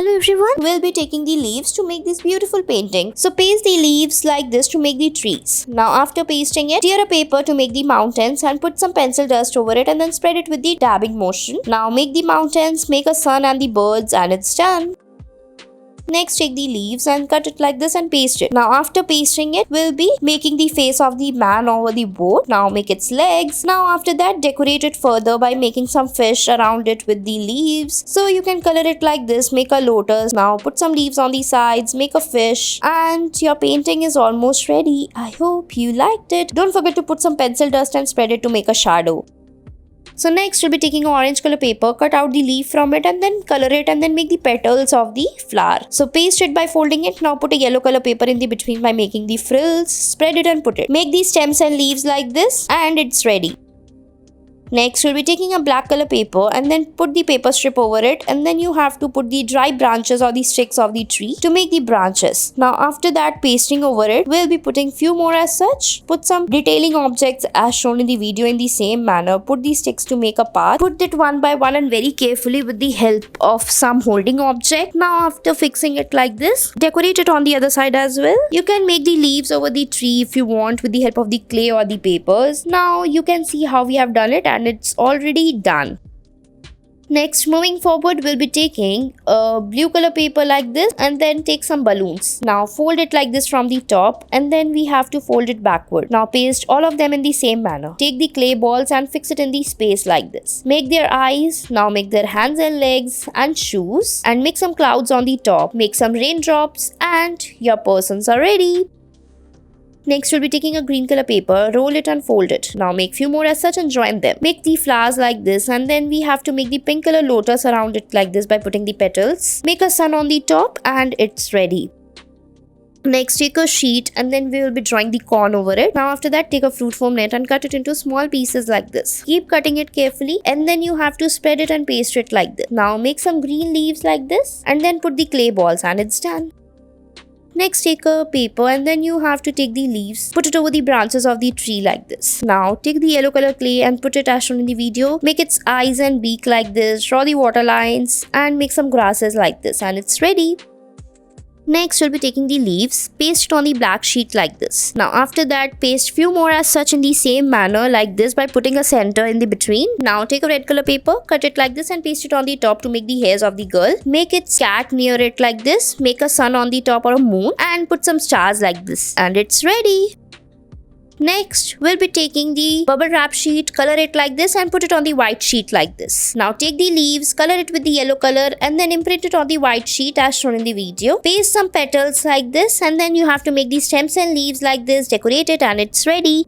Hello everyone, we'll be taking the leaves to make this beautiful painting. So paste the leaves like this to make the trees. Now after pasting it, tear a paper to make the mountains and put some pencil dust over it and then spread it with the dabbing motion. Now make the mountains, make a sun and the birds, and it's done. Next, take the leaves and cut it like this and paste it. Now after pasting it, we'll be making the face of the man over the boat. Now make its legs. Now after that, decorate it further by making some fish around it with the leaves. So you can color it like this, make a lotus. Now put some leaves on the sides, make a fish, and your painting is almost ready. I hope you liked it. Don't forget to put some pencil dust and spread it to make a shadow. So next we'll be taking an orange color paper, cut out the leaf from it and then color it and then make the petals of the flower. So paste it by folding it. Now put a yellow color paper in the between by making the frills, spread it and put it. Make the stems and leaves like this and it's ready. Next, we'll be taking a black color paper and then put the paper strip over it, and then you have to put the dry branches or the sticks of the tree to make the branches. Now after that, pasting over it, we'll be putting few more as such. Put some detailing objects as shown in the video in the same manner. Put the sticks to make a path. Put it one by one and very carefully with the help of some holding object. Now after fixing it like this, decorate it on the other side as well. You can make the leaves over the tree if you want with the help of the clay or the papers. Now you can see how we have done it and it's already done. Next, moving forward, we'll be taking a blue color paper like this and then take some balloons. Now fold it like this from the top and then we have to fold it backward. Now paste all of them in the same manner. Take the clay balls and fix it in the space like this. Make their eyes. Now make their hands and legs and shoes and make some clouds on the top. Make some raindrops and your persons are ready. Next, we'll be taking a green color paper, roll it and fold it. Now make few more as such and join them. Make the flowers like this and then we have to make the pink color lotus around it like this by putting the petals. Make a sun on the top and it's ready. Next, take a sheet and then we will be drawing the corn over it. Now after that, take a fruit foam net and cut it into small pieces like this. Keep cutting it carefully and then you have to spread it and paste it like this. Now make some green leaves like this and then put the clay balls and it's done. Next, take a paper and then you have to take the leaves, put it over the branches of the tree like this. Now take the yellow color clay and put it as shown in the video. Make its eyes and beak like this, draw the water lines and make some grasses like this and it's ready. Next, we'll be taking the leaves, paste it on the black sheet like this. Now after that, paste few more as such in the same manner like this by putting a center in the between. Now take a red color paper, cut it like this and paste it on the top to make the hairs of the girl. Make its cat near it like this, make a sun on the top or a moon and put some stars like this and it's ready. Next, we'll be taking the bubble wrap sheet, color it like this and put it on the white sheet like this. Now take the leaves, color it with the yellow color and then imprint it on the white sheet as shown in the video. Paste some petals like this and then you have to make the stems and leaves like this, decorate it and it's ready.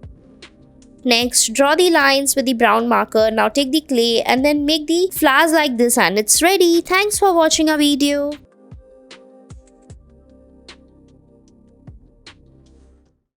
Next, draw the lines with the brown marker. Now take the clay and then make the flowers like this and it's ready. Thanks for watching our video.